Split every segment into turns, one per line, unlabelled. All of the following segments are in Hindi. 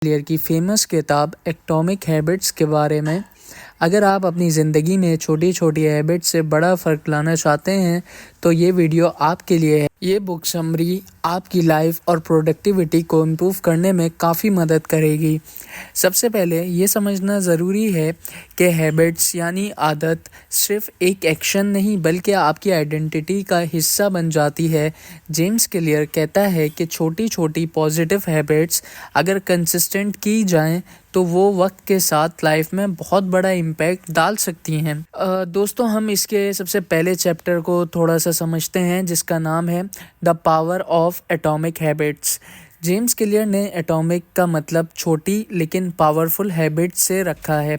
क्लियर की फेमस किताब एटॉमिक हैबिट्स के बारे में। अगर आप अपनी ज़िंदगी में छोटी छोटी हैबिट्स से बड़ा फ़र्क लाना चाहते हैं तो ये वीडियो आपके लिए है। ये बुक समरी आपकी लाइफ और प्रोडक्टिविटी को इम्प्रूव करने में काफ़ी मदद करेगी। सबसे पहले ये समझना ज़रूरी है कि हैबिट्स यानी आदत सिर्फ एक एक्शन नहीं बल्कि आपकी आइडेंटिटी का हिस्सा बन जाती है। जेम्स क्लियर कहता है कि छोटी छोटी पॉजिटिव हैबिट्स अगर कंसिस्टेंट की जाएं तो वो वक्त के साथ लाइफ में बहुत बड़ा इम्पैक्ट डाल सकती हैं। दोस्तों, हम इसके सबसे पहले चैप्टर को थोड़ा सा समझते हैं जिसका नाम है the power of atomic habits. James clear ने एटॉमिक का मतलब छोटी लेकिन पावरफुल हैबिट से रखा है।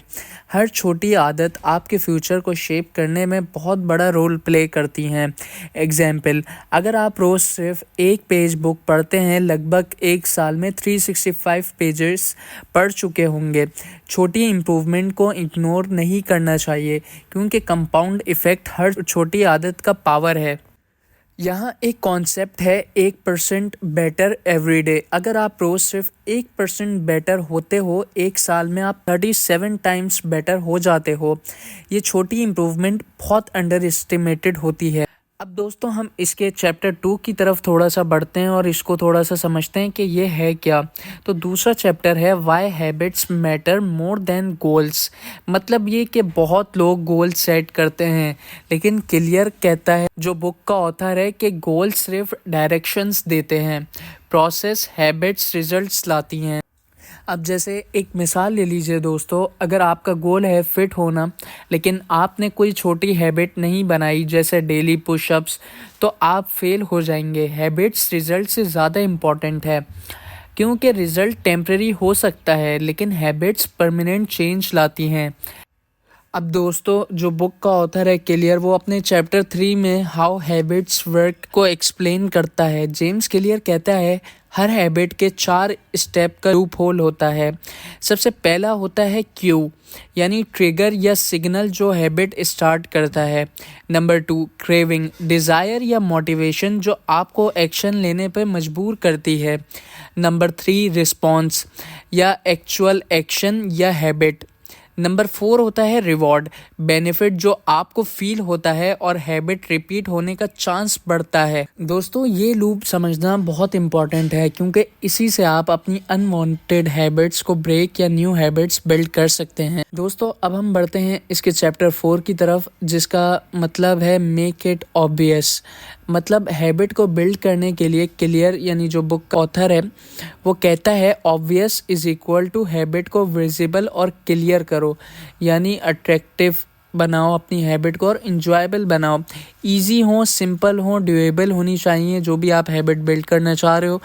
हर छोटी आदत आपके फ्यूचर को शेप करने में बहुत बड़ा रोल प्ले करती हैं। एग्जाम्पल, अगर आप रोज़ सिर्फ एक पेज बुक पढ़ते हैं, लगभग एक साल में 365 पेजेस पढ़ चुके होंगे। छोटी इम्प्रूवमेंट को इग्नोर नहीं करना चाहिए क्योंकि कंपाउंड इफ़ेक्ट हर छोटी आदत का पावर है। यहाँ एक कॉन्सेप्ट है 1% बेटर एवरी डे। अगर आप रोज़ सिर्फ 1% बेटर होते हो, एक साल में आप 37 टाइम्स बेटर हो जाते हो। ये छोटी इम्प्रूवमेंट बहुत अंडर एस्टिमेटेड होती है। अब दोस्तों, हम इसके चैप्टर 2 की तरफ थोड़ा सा बढ़ते हैं और इसको थोड़ा सा समझते हैं कि ये है क्या। तो दूसरा चैप्टर है why habits matter more than goals. मतलब ये कि बहुत लोग गोल सेट करते हैं लेकिन क्लियर कहता है, जो बुक का ऑथर है, कि गोल सिर्फ डायरेक्शंस देते हैं, प्रोसेस हैबिट्स रिजल्ट्स लाती हैं। अब जैसे एक मिसाल ले लीजिए दोस्तों, अगर आपका गोल है फिट होना लेकिन आपने कोई छोटी हैबिट नहीं बनाई जैसे डेली पुशअप्स, तो आप फेल हो जाएंगे। हैबिट्स रिजल्ट से ज़्यादा इम्पॉर्टेंट है क्योंकि रिजल्ट टेम्परेरी हो सकता है लेकिन हैबिट्स परमानेंट चेंज लाती हैं। अब दोस्तों, जो बुक का ऑथर है क्लियर, वो अपने चैप्टर 3 में हाउ हैबिट्स वर्क को एक्सप्लेन करता है। जेम्स क्लियर कहता है हर हैबिट के 4 स्टेप का लूप होल होता है। सबसे पहला होता है क्यू, यानी ट्रिगर या सिग्नल जो हैबिट स्टार्ट करता है। नंबर 2 क्रेविंग, डिज़ायर या मोटिवेशन जो आपको एक्शन लेने पर मजबूर करती है। नंबर 3 रिस्पॉन्स या एक्चुअल एक्शन या हैबिट। नंबर 4 होता है रिवॉर्ड, बेनिफिट जो आपको फील होता है और हैबिट रिपीट होने का चांस बढ़ता है। दोस्तों, ये लूप समझना बहुत इंपॉर्टेंट है क्योंकि इसी से आप अपनी अनवांटेड हैबिट्स को ब्रेक या न्यू हैबिट्स बिल्ड कर सकते हैं। दोस्तों, अब हम बढ़ते हैं इसके चैप्टर 4 की तरफ जिसका मतलब है मेक इट ऑब्वियस। मतलब हैबिट को बिल्ड करने के लिए क्लियर, यानी जो बुक का ऑथर है, वो कहता है obvious is equal to habit को विजिबल और क्लियर करो, यानी अट्रैक्टिव बनाओ अपनी हैबिट को और इंजॉयबल बनाओ। इजी हो, सिंपल हो, ड्यूएबल होनी चाहिए जो भी आप हैबिट बिल्ड करना चाह रहे हो,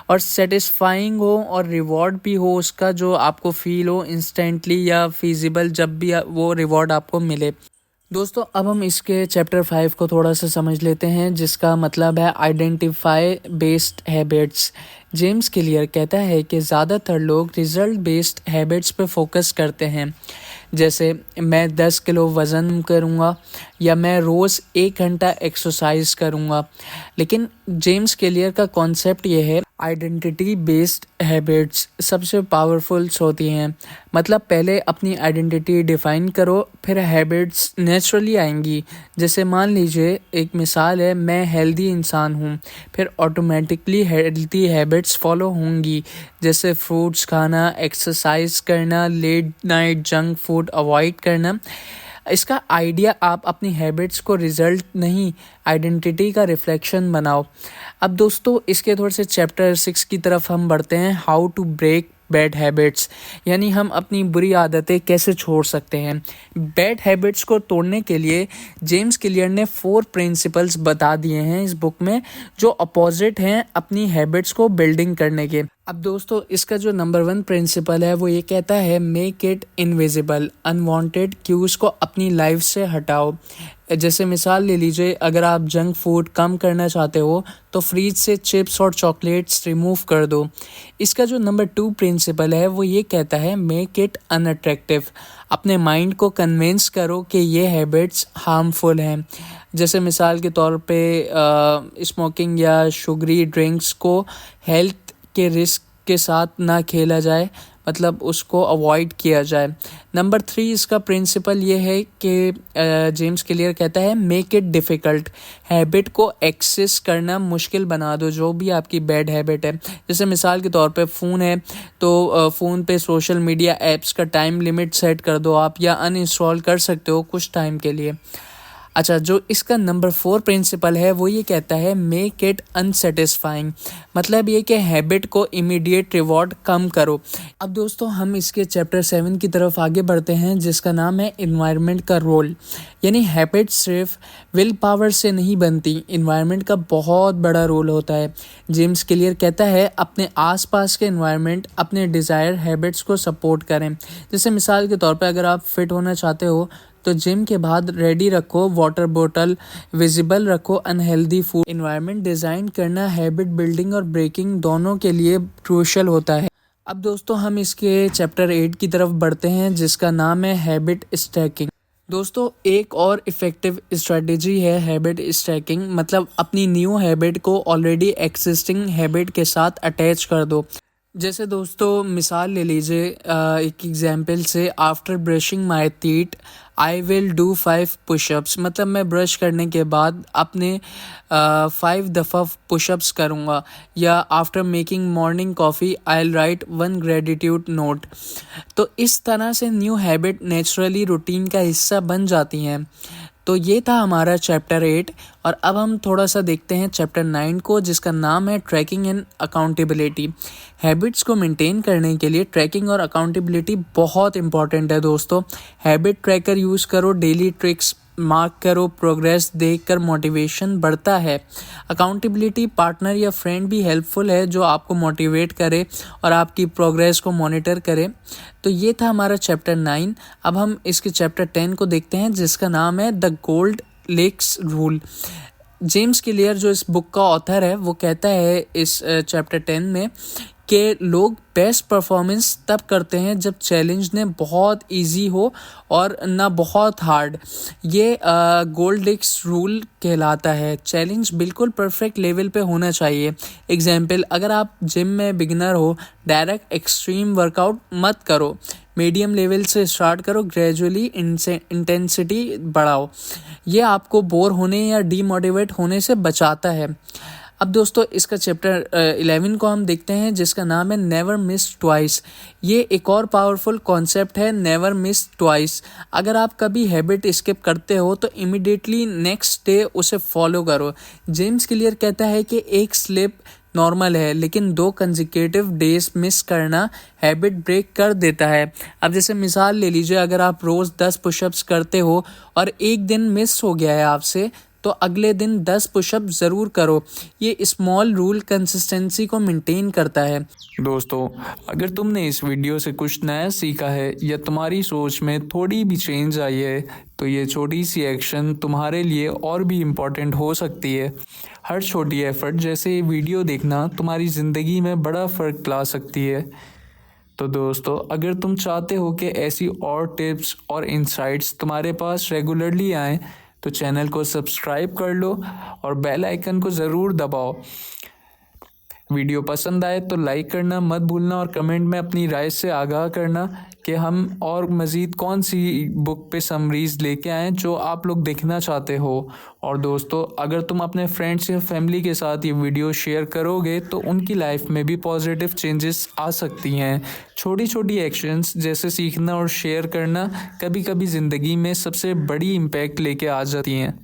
और सेटिस्फाइंग हो और रिवॉर्ड भी हो उसका, जो आपको फील हो इंस्टेंटली या फिजिबल जब भी वो रिवॉर्ड आपको मिले। दोस्तों, अब हम इसके चैप्टर 5 को थोड़ा सा समझ लेते हैं जिसका मतलब है identify based habits. James clear कहता है कि ज़्यादातर लोग रिजल्ट बेस्ड हैबिट्स पे फोकस करते हैं, जैसे मैं 10 किलो वज़न करूँगा या मैं रोज़ 1 घंटा एक्सरसाइज करूँगा। लेकिन जेम्स क्लियर का कॉन्सेप्ट ये है आइडेंटिटी बेस्ड हैबिट्स सबसे पावरफुल्स होती हैं। मतलब पहले अपनी आइडेंटिटी डिफ़ाइन करो, फिर हैबिट्स नेचुरली आएंगी। जैसे मान लीजिए, एक मिसाल है, मैं हेल्दी इंसान हूँ, फिर ऑटोमेटिकली हेल्दी हैबिट्स फॉलो होंगी, जैसे फ्रूट्स खाना, एक्सरसाइज करना, late night junk food avoid करना। इसका आइडिया आप अपनी हैबिट्स को रिजल्ट नहीं, आइडेंटिटी का रिफ्लेक्शन बनाओ। अब दोस्तों, इसके थोड़े से चैप्टर 6 की तरफ हम बढ़ते हैं, how to break bad habits, यानी हम अपनी बुरी आदतें कैसे छोड़ सकते हैं। बैड हैबिट्स को तोड़ने के लिए जेम्स क्लियर ने 4 प्रिंसिपल्स बता दिए हैं इस बुक में, जो अपोजिट हैं अपनी हैबिट्स को बिल्डिंग करने के। अब दोस्तों, इसका जो नंबर 1 प्रिंसिपल है वो ये कहता है make it invisible. Unwanted cues को अपनी लाइफ से हटाओ। जैसे मिसाल ले लीजिए, अगर आप जंक फूड कम करना चाहते हो तो फ्रीज से चिप्स और चॉकलेट्स रिमूव कर दो। इसका जो नंबर 2 प्रिंसिपल है वो ये कहता है मेक इट अनअट्रैक्टिव। अपने माइंड को कन्विंस करो कि ये हैबिट्स हार्मफुल हैं। जैसे मिसाल के तौर पे स्मोकिंग या शुगरी ड्रिंक्स को हेल्थ के रिस्क उसके साथ ना खेला जाए, मतलब उसको अवॉइड किया जाए। नंबर 3 इसका प्रिंसिपल ये है कि जेम्स क्लियर कहता है मेक इट डिफ़िकल्ट, हैबिट को एक्सेस करना मुश्किल बना दो, जो भी आपकी बैड हैबिट है। जैसे मिसाल के तौर पे फ़ोन है तो फ़ोन पे सोशल मीडिया ऐप्स का टाइम लिमिट सेट कर दो आप, या अनइंस्टॉल कर सकते हो कुछ टाइम के लिए। अच्छा, जो इसका नंबर 4 प्रिंसिपल है वो ये कहता है मेक इट अनसेटिस्फाइंग, मतलब ये कि हैबिट को इमीडिएट रिवॉर्ड कम करो। अब दोस्तों हम इसके चैप्टर 7 की तरफ आगे बढ़ते हैं, जिसका नाम है इन्वायरमेंट का रोल। यानी हैबिट सिर्फ विल पावर से नहीं बनती, इन्वायरमेंट का बहुत बड़ा रोल होता है। जेम्स क्लियर कहता है अपने आसपास के इन्वायरमेंट अपने डिज़ायर हैबिट्स को सपोर्ट करें। जैसे मिसाल के तौर पे अगर आप फिट होना चाहते हो तो जिम के बाद रेडी रखो वाटर बोतल, विजिबल रखो अनहेल्दी फूड। इन्वायरमेंट डिज़ाइन करना हैबिट बिल्डिंग और ब्रेकिंग दोनों के लिए क्रूशियल होता है। अब दोस्तों हम इसके चैप्टर 8 की तरफ बढ़ते हैं, जिसका नाम है हैबिट स्टैकिंग। दोस्तों एक और इफ़ेक्टिव स्ट्रेटजी है हैबिट स्टैकिंग, मतलब अपनी न्यू हैबिट को ऑलरेडी एक्सिस्टिंग हैबिट के साथ अटैच कर दो। जैसे दोस्तों मिसाल ले लीजिए एक एग्जांपल से, after brushing my teeth I will do 5 pushups, मतलब मैं ब्रश करने के बाद अपने 5 दफ़ा पुशअप्स करूँगा। या after making morning coffee I will write 1 gratitude note. तो इस तरह से न्यू हैबिट नेचुरली रूटीन का हिस्सा बन जाती हैं। तो ये था हमारा चैप्टर 8, और अब हम थोड़ा सा देखते हैं चैप्टर 9 को, जिसका नाम है ट्रैकिंग एंड अकाउंटेबिलिटी। हैबिट्स को मेंटेन करने के लिए ट्रैकिंग और अकाउंटेबिलिटी बहुत इंपॉर्टेंट है दोस्तों। हैबिट ट्रैकर यूज़ करो, डेली ट्रिक्स मार्क करो, प्रोग्रेस देखकर मोटिवेशन बढ़ता है। अकाउंटेबिलिटी पार्टनर या फ्रेंड भी हेल्पफुल है, जो आपको मोटिवेट करे और आपकी प्रोग्रेस को मॉनिटर करे। तो ये था हमारा चैप्टर 9। अब हम इसके चैप्टर 10 को देखते हैं, जिसका नाम है the Goldilocks rule. James Clear जो इस बुक का ऑथर है वो कहता है इस चैप्टर 10 में कि लोग बेस्ट परफॉर्मेंस तब करते हैं जब चैलेंज ने बहुत इजी हो और ना बहुत हार्ड। ये गोल्ड लेक्स रूल कहलाता है। चैलेंज बिल्कुल परफेक्ट लेवल पे होना चाहिए। एग्जाम्पल, अगर आप जिम में बिगिनर हो, डायरेक्ट एक्सट्रीम वर्कआउट मत करो, मीडियम लेवल से स्टार्ट करो, ग्रेजुअली इंटेंसिटी बढ़ाओ। ये आपको बोर होने या डीमोटिवेट होने से बचाता है। अब दोस्तों इसका चैप्टर 11 को हम देखते हैं, जिसका नाम है नेवर मिस ट्वाइस। ये एक और पावरफुल कॉन्सेप्ट है, नेवर मिस ट्वाइस। अगर आप कभी हैबिट स्किप करते हो तो इमिडिएटली नेक्स्ट डे उसे फॉलो करो। जेम्स क्लियर कहता है कि एक स्लिप नॉर्मल है, लेकिन 2 कंसेक्यूटिव डेज मिस करना हैबिट ब्रेक कर देता है। अब जैसे मिसाल ले लीजिए, अगर आप रोज़ 10 पुशअप्स करते हो और एक दिन मिस हो गया है आपसे, तो अगले दिन 10 पुशअप ज़रूर करो। ये स्मॉल रूल कंसिस्टेंसी को मेंटेन करता है।
दोस्तों अगर तुमने इस वीडियो से कुछ नया सीखा है या तुम्हारी सोच में थोड़ी भी चेंज आई है, तो ये छोटी सी एक्शन तुम्हारे लिए और भी इम्पोर्टेंट हो सकती है। हर छोटी एफर्ट जैसे ये वीडियो देखना तुम्हारी ज़िंदगी में बड़ा फ़र्क ला सकती है। तो दोस्तों अगर तुम चाहते हो कि ऐसी और टिप्स और इंसाइट्स तुम्हारे पास रेगुलरली आएँ, तो चैनल को सब्सक्राइब कर लो और बेल आइकन को ज़रूर दबाओ। वीडियो पसंद आए तो लाइक करना मत भूलना, और कमेंट में अपनी राय से आगाह करना कि हम और मज़ीद कौन सी बुक पे समरीज़ लेके आएँ जो आप लोग देखना चाहते हो। और दोस्तों अगर तुम अपने फ्रेंड्स या फैमिली के साथ ये वीडियो शेयर करोगे तो उनकी लाइफ में भी पॉजिटिव चेंजेस आ सकती हैं। छोटी छोटी एक्शंस जैसे सीखना और शेयर करना कभी कभी ज़िंदगी में सबसे बड़ी इम्पैक्ट लेके आ जाती हैं।